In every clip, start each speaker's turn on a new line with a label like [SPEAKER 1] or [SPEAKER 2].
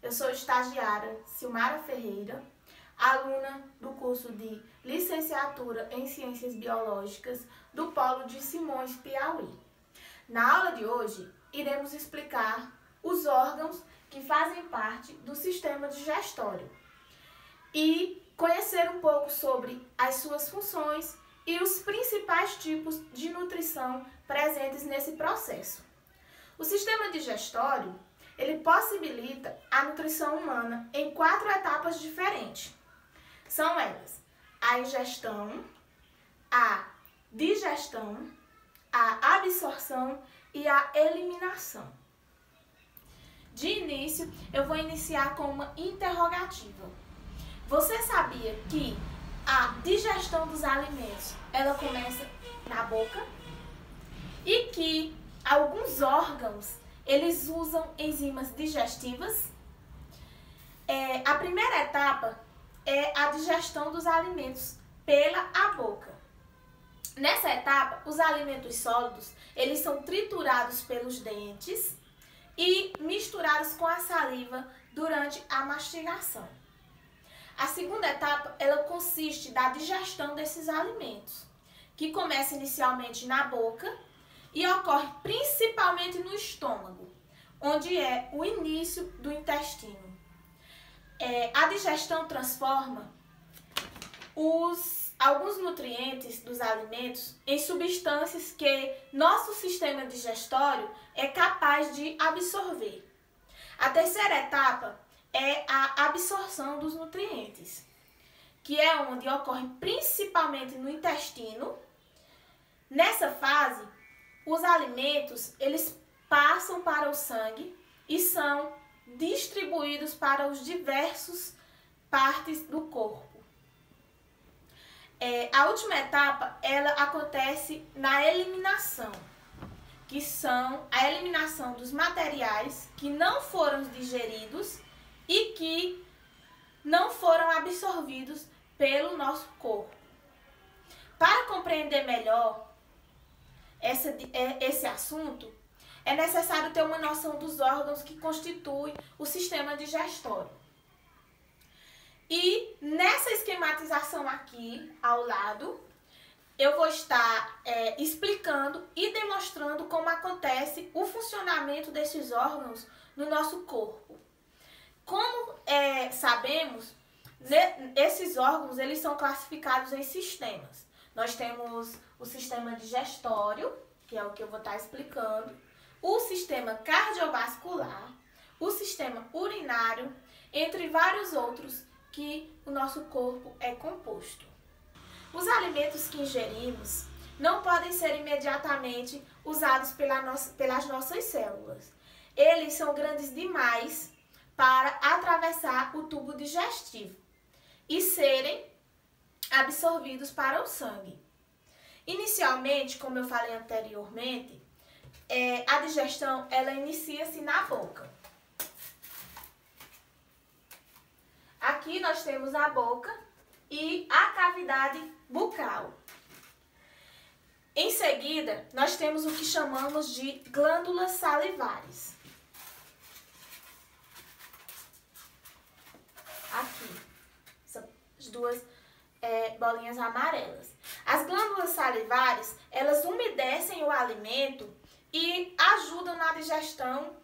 [SPEAKER 1] Eu sou estagiária Silmara Ferreira, aluna do curso de Licenciatura em Ciências Biológicas do Polo de Simões, Piauí. Na aula de hoje, iremos explicar os órgãos que fazem parte do sistema digestório e conhecer um pouco sobre as suas funções e os principais tipos de nutrição presentes nesse processo. O sistema digestório, ele possibilita a nutrição humana em 4 etapas diferentes. São elas: a ingestão, a digestão, a absorção e a eliminação. De início, eu vou iniciar com uma interrogativa. Você sabia que a digestão dos alimentos, ela começa na boca? E que alguns órgãos, eles usam enzimas digestivas? A primeira etapa é a digestão dos alimentos pela boca. Nessa etapa, os alimentos sólidos, eles são triturados pelos dentes e misturados com a saliva durante a mastigação. A segunda etapa, ela consiste da digestão desses alimentos, que começa inicialmente na boca e ocorre principalmente no estômago, onde é o início do intestino. A digestão transforma alguns nutrientes dos alimentos em substâncias que nosso sistema digestório é capaz de absorver. A terceira etapa é a absorção dos nutrientes, que é onde ocorre principalmente no intestino. Nessa fase, os alimentos, eles passam para o sangue e são distribuídos para os diversos partes do corpo. A última etapa, ela acontece na eliminação, que são a eliminação dos materiais que não foram digeridos e que não foram absorvidos pelo nosso corpo. Para compreender melhor esse assunto, é necessário ter uma noção dos órgãos que constituem o sistema digestório. E nessa esquematização aqui, ao lado, eu vou estar explicando e demonstrando como acontece o funcionamento desses órgãos no nosso corpo. Como sabemos, esses órgãos, eles são classificados em sistemas. Nós temos o sistema digestório, que é o que eu vou estar explicando, o sistema cardiovascular, o sistema urinário, entre vários outros que o nosso corpo é composto. Os alimentos que ingerimos não podem ser imediatamente usados pelas nossas células. Eles são grandes demais para atravessar o tubo digestivo e serem absorvidos para o sangue. Inicialmente, como eu falei anteriormente, a digestão, ela inicia-se na boca. Aqui nós temos a boca e a cavidade bucal. Em seguida, nós temos o que chamamos de glândulas salivares. Aqui, as duas bolinhas amarelas. As glândulas salivares, elas umedecem o alimento e ajudam na digestão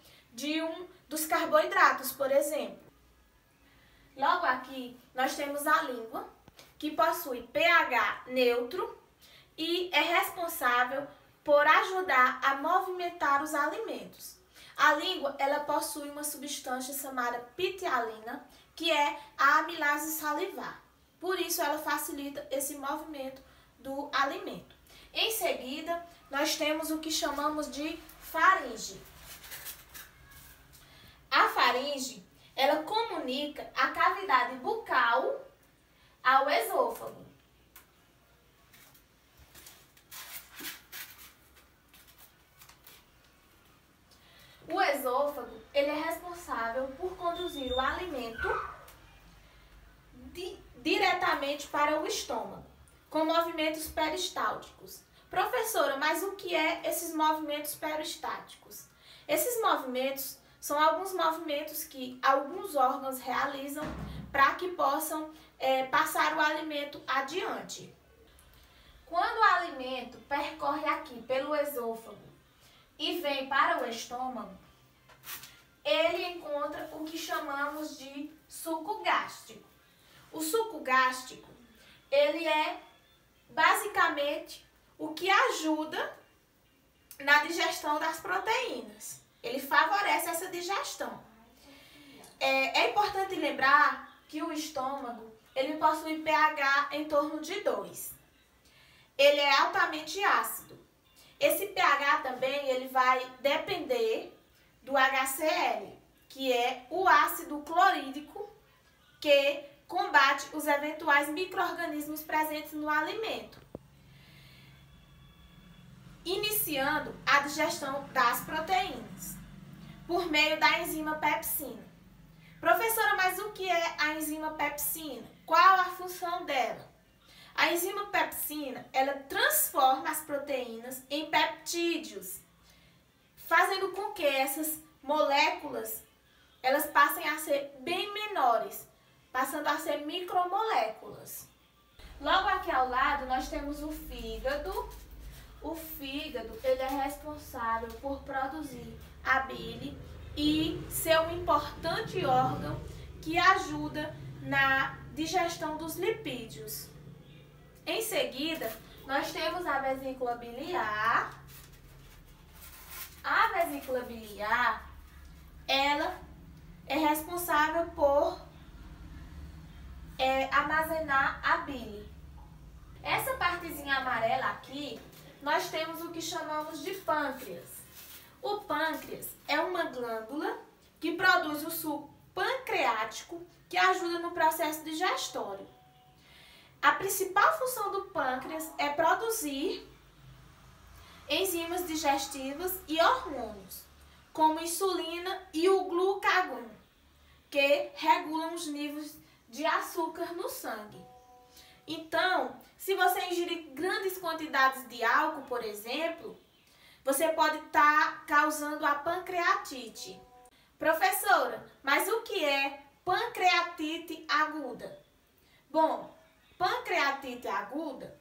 [SPEAKER 1] dos carboidratos, por exemplo. Logo aqui, nós temos a língua, que possui pH neutro e é responsável por ajudar a movimentar os alimentos. A língua, ela possui uma substância chamada pitialina, que é a amilase salivar. Por isso, ela facilita esse movimento do alimento. Em seguida, nós temos o que chamamos de faringe. A faringe, ela comunica a cavidade bucal ao esôfago. O esôfago, ele é responsável por conduzir o alimento diretamente para o estômago, com movimentos peristálticos. Professora, mas o que é esses movimentos peristáticos? Esses movimentos são alguns movimentos que alguns órgãos realizam para que possam passar o alimento adiante. Quando o alimento percorre aqui pelo esôfago e vem para o estômago, ele encontra o que chamamos de suco gástrico. O suco gástrico, ele é basicamente o que ajuda na digestão das proteínas. Ele favorece essa digestão. É importante lembrar que o estômago, ele possui pH em torno de 2. Ele é altamente ácido. Esse pH também ele vai depender do HCl, que é o ácido clorídrico que combate os eventuais micro-organismos presentes no alimento, iniciando a digestão das proteínas por meio da enzima pepsina. Professora, mas o que é a enzima pepsina? Qual a função dela? A enzima pepsina, ela transforma as proteínas em peptídeos, fazendo com que essas moléculas elas passem a ser bem menores, passando a ser micromoléculas. Logo aqui ao lado nós temos o fígado. O fígado ele é responsável por produzir a bile e ser um importante órgão que ajuda na digestão dos lipídios. Em seguida, nós temos a vesícula biliar. A vesícula biliar, ela é responsável por armazenar a bile. Essa partezinha amarela aqui, nós temos o que chamamos de pâncreas. O pâncreas é uma glândula que produz o suco pancreático que ajuda no processo digestório. A principal função do pâncreas é produzir enzimas digestivas e hormônios, como insulina e o glucagon, que regulam os níveis de açúcar no sangue. Então, se você ingerir grandes quantidades de álcool, por exemplo, você pode estar causando a pancreatite. Professora, mas o que é pancreatite aguda? Bom, pancreatite aguda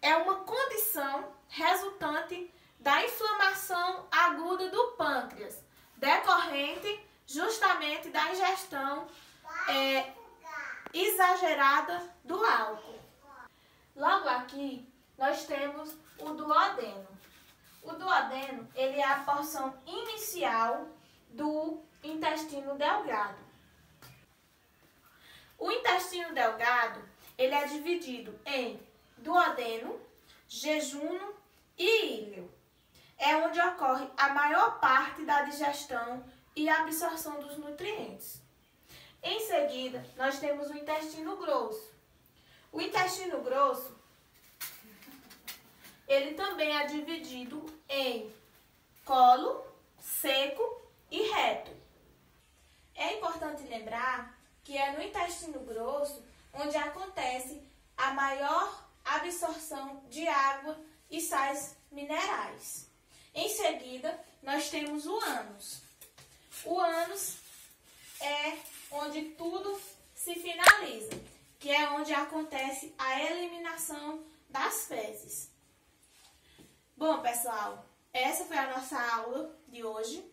[SPEAKER 1] é uma condição resultante da inflamação aguda do pâncreas, decorrente justamente da ingestão exagerada do álcool. Logo aqui, nós temos o duodeno. O duodeno, ele é a porção inicial do intestino delgado. O intestino delgado, ele é dividido em duodeno, jejunum e íleo. É onde ocorre a maior parte da digestão e absorção dos nutrientes. Em seguida, nós temos o intestino grosso. O intestino grosso, ele também é dividido em colo, seco e reto. É importante lembrar que é no intestino grosso onde acontece a maior absorção de água e sais minerais. Em seguida, nós temos o ânus. O ânus é onde tudo se finaliza, que é onde acontece a eliminação das fezes. Bom, pessoal, essa foi a nossa aula de hoje.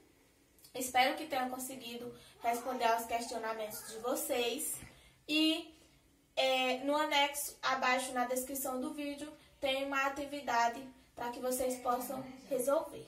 [SPEAKER 1] Espero que tenham conseguido responder aos questionamentos de vocês. E no anexo, abaixo na descrição do vídeo, tem uma atividade para que vocês possam resolver.